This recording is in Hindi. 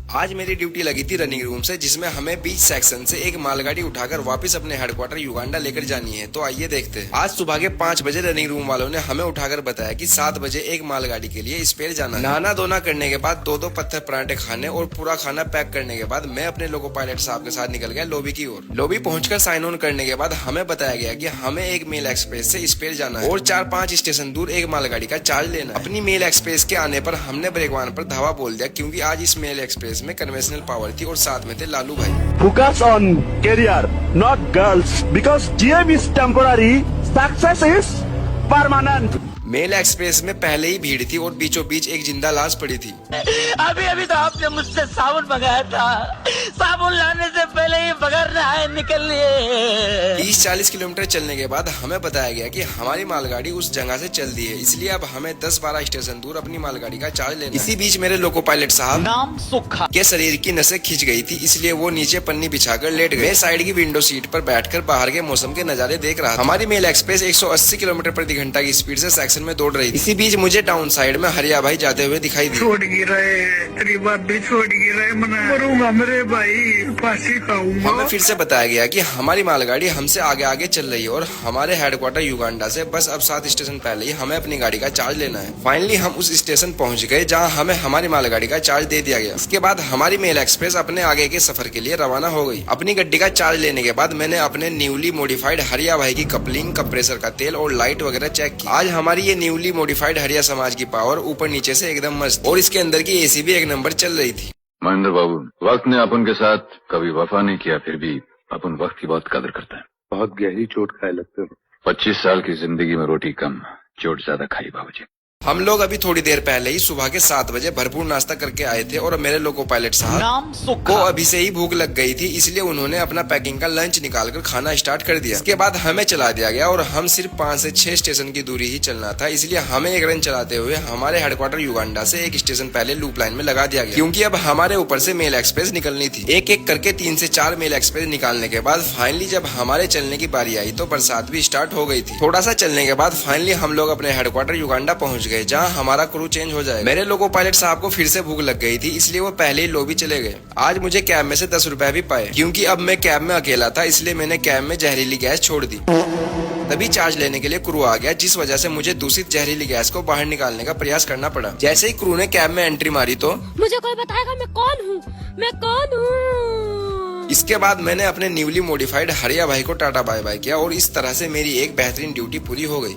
आज मेरी ड्यूटी लगी थी रनिंग रूम से, जिसमें हमें बीच सेक्शन से एक मालगाड़ी उठाकर वापस अपने हेडक्वार्टर युगांडा लेकर जानी है। तो आइए देखते हैं। आज सुबह के 5 बजे रनिंग रूम वालों ने हमें उठाकर बताया कि 7 बजे एक मालगाड़ी के लिए स्पेयर जाना है। नहाना धोना करने के बाद 2-2 पत्थर पराठे खाने और पूरा खाना पैक करने के बाद मैं अपने लोको पायलट साहब के साथ निकल गया लॉबी की ओर। लॉबी पहुंचकर साइन ऑन करने के बाद हमें बताया गया कि हमें एक मेल एक्सप्रेस से स्पेयर जाना है और 4-5 स्टेशन दूर एक मालगाड़ी का चार्ज लेना है। अपनी मेल एक्सप्रेस के आने पर हमने ब्रेकवान पर धावा बोल दिया, क्योंकि आज इस मेल एक्सप्रेस में कन्वेंशनल पावर थी और साथ में थे लालू भाई। Focus on career, not girls, because GM is temporary, success is permanent. Mail express में पहले ही भीड़ थी और बीचों बीच एक जिंदा लाश पड़ी थी। अभी अभी तो आपने मुझसे साबुन मंगाया था, साबुन लाने से पहले ही बगैर नहाए निकल लिए। 30-40 किलोमीटर चलने के बाद हमें बताया गया कि हमारी मालगाड़ी उस जगह से चल दी है, इसलिए अब हमें 10-12 स्टेशन दूर अपनी मालगाड़ी का चार्ज लेना है। इसी बीच मेरे लोको पायलट साहब नाम सुखा के शरीर की नसें खिंच गई थी, इसलिए वो नीचे पन्नी बिछाकर लेट गए। मैं साइड की विंडो सीट पर बैठकर बाहर के मौसम के नजारे देख रहा था। हमारी मेल एक्सप्रेस 180 किलोमीटर प्रति घंटा की स्पीड से सेक्शन में दौड़ रही थी। इसी बीच मुझे टाउन साइड में हरिया भाई जाते हुए दिखाई दिए। छोड़ तेरी बात भी छोड़ मरूंगा मेरे भाई, फांसी खाऊंगा। हमें फिर से बताया गया कि हमारी मालगाड़ी हमसे आगे आगे चल रही है और हमारे हेडक्वार्टर युगांडा से बस अब 7 स्टेशन पहले ही हमें अपनी गाड़ी का चार्ज लेना है। फाइनली हम उस स्टेशन पहुंच गए जहां हमें हमारी मालगाड़ी का चार्ज दे दिया गया। इसके बाद हमारी मेल एक्सप्रेस अपने आगे के सफर के लिए रवाना हो गई। अपनी गड्डी का चार्ज लेने के बाद मैंने अपने न्यूली मॉडिफाइड हरिया भाई की कपलिंग, कंप्रेसर का तेल और लाइट वगैरह चेक की। आज हमारी ये न्यूली मॉडिफाइड हरिया समाज की पावर ऊपर नीचे से एकदम मस्त और इसके अंदर की एसी भी एक नंबर चल रही थी। महेंद्र बाबू, वक्त ने अपन के साथ कभी वफा नहीं किया, फिर भी अपन वक्त की बहुत कदर करते हैं। बहुत गहरी चोट खाए लगते हो। 25 साल की जिंदगी में रोटी कम, चोट ज्यादा खाई बाबूजी। हम लोग अभी थोड़ी देर पहले ही सुबह के 7 बजे भरपूर नाश्ता करके आए थे और मेरे लोको पायलट साहब नाम को सुखा अभी से ही भूख लग गई थी, इसलिए उन्होंने अपना पैकिंग का लंच निकालकर खाना स्टार्ट कर दिया। इसके बाद हमें चला दिया गया और हम सिर्फ 5 से 6 स्टेशन की दूरी ही चलना था, इसलिए हमें एक रन चलाते हुए हमारे हेडक्वार्टर युगांडा से एक स्टेशन पहले लूप लाइन में लगा दिया गया, क्योंकि अब हमारे ऊपर से मेल एक्सप्रेस निकलनी थी। एक एक करके 3 से 4 मेल एक्सप्रेस निकालने के बाद फाइनली जब हमारे चलने की बारी आई तो बरसात भी स्टार्ट हो गई थी। थोड़ा सा चलने के बाद फाइनली हम लोग अपने हेडक्वार्टर युगांडा पहुंच गए, जहां हमारा क्रू चेंज हो जाए। मेरे लोको पायलट साहब को फिर से भूख लग गई थी, इसलिए वो पहले ही लॉबी चले गए। आज मुझे कैब में से 10 रुपए भी पाए, क्योंकि अब मैं कैब में अकेला था, इसलिए मैंने कैब में जहरीली गैस छोड़ दी। तभी चार्ज लेने के लिए क्रू आ गया, जिस वजह से मुझे दूषित जहरीली गैस को बाहर निकालने का प्रयास करना पड़ा। जैसे ही क्रू ने कैब में एंट्री मारी तो मुझे कोई बताएगा मैं कौन हूँ, मैं कौन हूँ। इसके बाद मैंने अपने न्यूली मॉडिफाइड हरिया भाई को टाटा बाय बाय किया और इस तरह से मेरी एक बेहतरीन ड्यूटी पूरी हो गई।